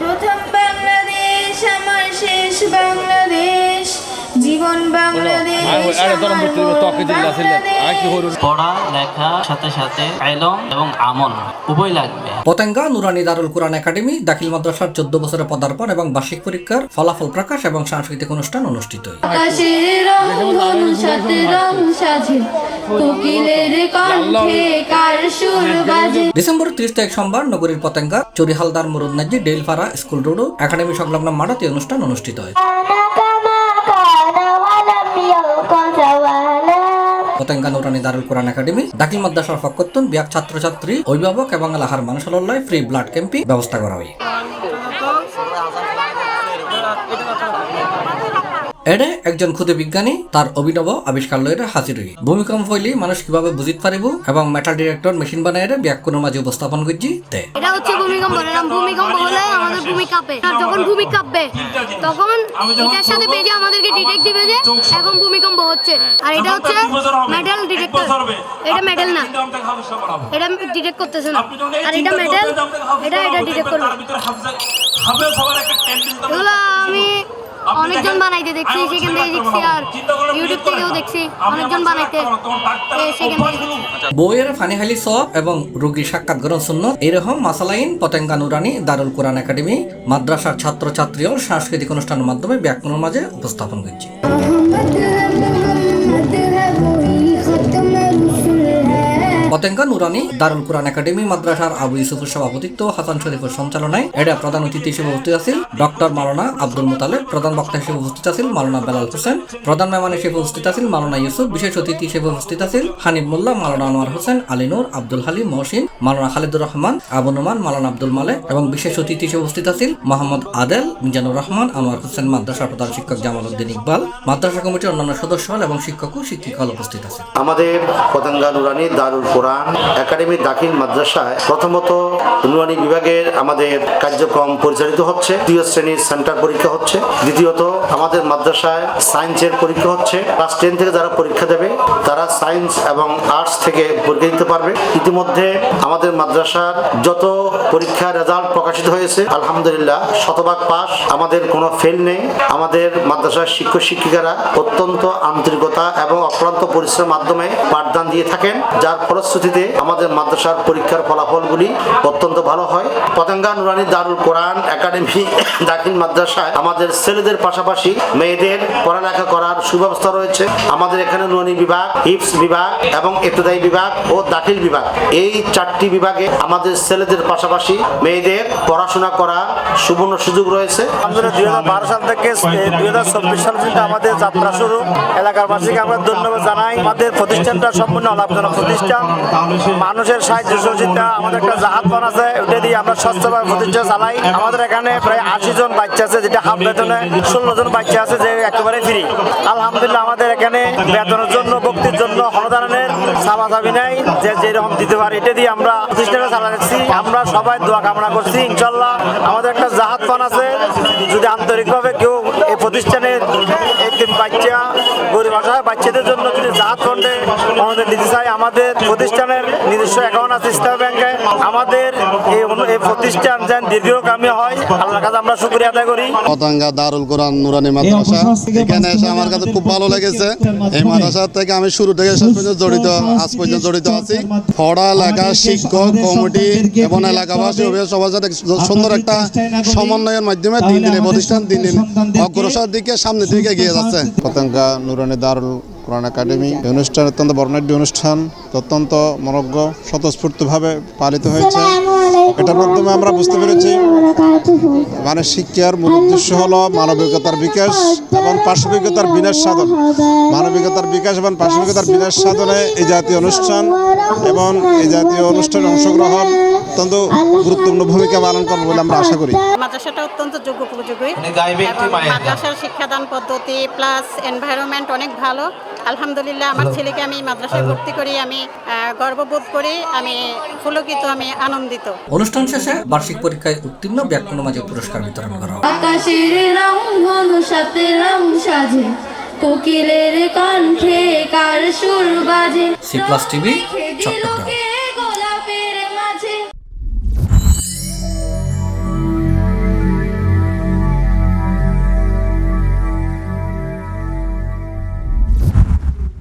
প্রথম বাংলাদেশ আমার শেষ বাংলাদেশ, জীবন বাংলাদেশ পড়া লেখার সাথে সাথে ইলম এবং আমল উভয় লাগবে। পতেঙ্গা নুরানি দারুল কুরআন একাডেমি দাখিল মাদ্রাসার 14 বছরের পদার্পণ এবং বার্ষিক পরীক্ষার ফলাফল প্রকাশ এবং সাংস্কৃতিক অনুষ্ঠান অনুষ্ঠিত। আকাশের রংধনু সাথে রং সাজে, কোকিলের কণ্ঠে কার সুর বাজে। ডিসেম্বর 30 তারিখ সোমবার নগরীর পতেঙ্গা চরিহালদার মুরুদনাজি ডেইলপাড়া স্কুল রোড একাডেমি সংলগ্ন মাঠে অনুষ্ঠান অনুষ্ঠিত হয়। পতেঙ্গা নুরানি দারুল কুরআন একাডেমি দাখিল মাদ্রাসার পক্ষতুন বিয়াক ছাত্রছাত্রী অভিভাবক এবং এলাকার মানুষের ফ্রি ব্লাড ক্যাম্পে ব্যবস্থা করা হয়। এডে একজন ক্ষুদে বিজ্ঞানী তার অভিনব আবিষ্কার লইরে হাজির হই। ভূমিকম্প হইলে মানুষ কিভাবে বুঝিত পারিব এবং মেটাল ডিটেক্টর মেশিন বানাইরে ব্যাকরণের মাঝে উপস্থাপন করছি। এটা হচ্ছে ভূমিকম্প। ভূমিকম্প হলে আমাদের ভূমি কাঁপে, আর যখন ভূমি কাঁপবে তখন এটার সাথে বেজে আমাদেরকে ডিটেক্ট দিবে যে এখন ভূমিকম্প হচ্ছে। আর এটা হচ্ছে মেটাল ডিটেক্টর, এটা মেটাল না, এটা ডিটেক্ট করতেছে না, আর এটা মেটাল, এটা ডিটেক্ট করবে। এগুলো আমি অনেকজন বানাইতে দেখছি, সেখান থেকে দেখছি, আর ইউটিউব থেকেও দেখছি অনেকজন বানাইতে, সেখান থেকে বইয়ের ফানিহালি সব এবং রোগী সাক্ষাৎ গ্রহণ সুন্নত এরকম মাসালাইন পতেঙ্গা নুরানি দারুল কুরআন একাডেমি মাদ্রাসার ছাত্রছাত্রী ও সাংস্কৃতিক অনুষ্ঠানের মাধ্যমে ব্যাকরণের মাঝে উপস্থাপন করছি। পতেঙ্গা নুরানি দারুল কুরআন একাডেমি মাদ্রাসার আবু ইউসুফের সভাপতিত্ব হাসান শরীফের সঞ্চালনায় এটা প্রধান অতিথি হিসেবে উপস্থিত আছেন ডক্টর মাওলানা আব্দুল মুতালেব, প্রধান বক্তা হিসেবে উপস্থিত আছেন মাওলানা বেলাল হোসেন, প্রধান মেহমান হিসেবে উপস্থিত আছেন মাওলানা ইউসুফ, বিশেষ অতিথি হিসেবে উপস্থিত আছেন হানিফ মোল্লা, মাওলানা আনোয়ার হোসেন, আলিনুর, আব্দুল হালিম, মহসিন, মাওলানা খালিদুর রহমান, আবু নোমান, মাওলানা আব্দুল মালেক এবং বিশেষ অতিথি হিসেবে উপস্থিত আছেন মোহাম্মদ আদেল, মিজানুর রহমান, আনোয়ার হোসেন, মাদ্রাসার প্রধান শিক্ষক জামাল উদ্দিন ইকবাল, মাদ্রাসা কমিটির অন্যান্য সদস্য এবং শিক্ষক ও শিক্ষিকা উপস্থিত আছেন। আমাদের পতেঙ্গা নুরানি দারুল কুরআন একাডেমি দাখিল মাদ্রাসায় প্রথমত নুরানি বিভাগের আমাদের কার্যক্রম পরিচালিত হচ্ছে। তৃতীয় শ্রেণীর সেন্টার পরীক্ষা হচ্ছে। দ্বিতীয়ত আমাদের মাদ্রাসায় সায়েন্সের পরীক্ষা হচ্ছে। ক্লাস 10 থেকে যারা পরীক্ষা দেবে তারা সায়েন্স এবং আর্টস থেকে পরীক্ষা দিতে পারবে। ইতিমধ্যে আমাদের মাদ্রাসার যত পরীক্ষার রেজাল্ট প্রকাশিত হয়েছে আলহামদুলিল্লাহ শতভাগ পাস, আমাদের কোনো ফেল নেই। আমাদের মাদ্রাসার শিক্ষক শিক্ষিকারা অত্যন্ত আন্তরিকতা এবং অক্লান্ত পরিশ্রমের মাধ্যমে পাঠদান দিয়ে থাকেন, যার ফলশ্রুতিতে আমাদের মাদ্রাসার পরীক্ষার ফলাফলগুলি অত্যন্ত ভালো হয়। পতেঙ্গা নুরানি দারুল কুরআন একাডেমি দাখিল মাদ্রাসায় আমাদের ছেলেদের পাশাপাশি মেয়েদের পড়ালেখা করার সুব্যবস্থা রয়েছে। আমাদের এখানে নুরানি বিভাগ, হিফজ বিভাগ এবং ইবতেদায়ী বিভাগ ও দাখিল বিভাগ, এই 4টি বিভাগে আমাদের ছেলেদের পাশাপাশি মেয়েদের পড়াশোনা করার সুবর্ণ সুযোগ রয়েছে। আমাদের 2012 সাল থেকে 2024 সাল পর্যন্ত আমাদের যাত্রা শুরু। এলাকার বাসীকে আমরা ধন্যবাদ জানাই। আমাদের প্রতিষ্ঠানটা সম্পূর্ণ লাভজনক প্রতিষ্ঠান। মানুষের সাহায্য সহযোগিতা, আমাদের একটা জাহাজবান আছে, ওটা দিয়ে আমরা স্বচ্ছভাবে প্রতিষ্ঠান চালাই। আমাদের এখানে প্রায় 80 জন বাচ্চা আছে, যেটা হাফ বেতনে, 16 জন বাচ্চা আছে যে একেবারে ফ্রি। আলহামদুলিল্লাহ আমাদের এখানে বেতনের জন্য, ভক্তির জন্য অনুদানের চাপাচাপি নাই, যে যেরকম দিতে পারে এটা দিয়ে আমরা প্রতিষ্ঠানটা চালাচ্ছি। আমরা সবাই দোয়া কামনা করছি ইনশাল্লাহ। আমাদের একটা জাহাজবান আছে, যদি আন্তরিকভাবে কেউ এই প্রতিষ্ঠানের একদিন বাচ্চা গরিব আসায় বাচ্চাদের জন্য যদি জাহাজ ফন্ডে আমাদের দিতে চাই, আমাদের প্রতিষ্ঠানের নিজস্ব অ্যাকাউন্ট আছে ইসলামী ব্যাংকে। আমাদের এই প্রতিষ্ঠান যেন দীর্ঘকামী হয়, আল্লাহর কাছে আমরা শুকরিয়া আদায় করি। পতেঙ্গা দারুল কুরআন নুরানি মাদ্রাসা, এখানে এসে আমার কাছে খুব ভালো লেগেছে। এই মাদ্রাসা থেকে আমি শুরু থেকে শেষ পর্যন্ত জড়িত, আজ পর্যন্ত জড়িত আছি। পড়ালেখা, শিক্ষক, কমিটি এবং এলাকাবাসী সবার সাথে সুন্দর একটা সমন্বয়ের মাধ্যমে দিন দিন এই প্রতিষ্ঠান দিন দিন অগ্রসর দিকে সামনের দিকে এগিয়ে যাচ্ছে। পতেঙ্গা নুরানি দারুল কুরআন একাডেমি অনুষ্ঠান অত্যন্ত বর্ণাঢ্য অনুষ্ঠান, অত্যন্ত মনোজ্ঞ স্বতঃস্ফূর্তভাবে পালিত হয়েছে। এটার মাধ্যমে আমরা বুঝতে পেরেছি মানে শিক্ষার মূল উদ্দেশ্য হলো মানবিকতার বিকাশ এবং পাশবিকতার বিনাশ সাধন। মানবিকতার বিকাশ এবং পাশবিকতার বিনাশ সাধনে এই জাতীয় অনুষ্ঠান এবং এই জাতীয় অনুষ্ঠানে অংশগ্রহণ অত্যন্ত গুরুত্বপূর্ণ ভূমিকা পালন করবে বলে আমরা আশা করি। মাদ্রাসাটা অত্যন্ত যোগ্য উপযোগী, মাদ্রাসার শিক্ষাদান পদ্ধতি প্লাস এনভায়রনমেন্ট অনেক ভালো। আলহামদুলিল্লাহ আমার ছেলেকে আমি মাদ্রাসায় ভর্তি করি, আমি গর্ববোধ করি, আমি পুলকিত, আমি আনন্দিত। অনুষ্ঠান শেষে বার্ষিক পরীক্ষায় উত্তীর্ণ ব্যাকরণ মাঝে পুরস্কার বিতরণ করা হয়। আকাশের রংধনু সাথে রং সাজে, কোকিলের কণ্ঠে কার সুর বাজে। C plus TV Chittagong.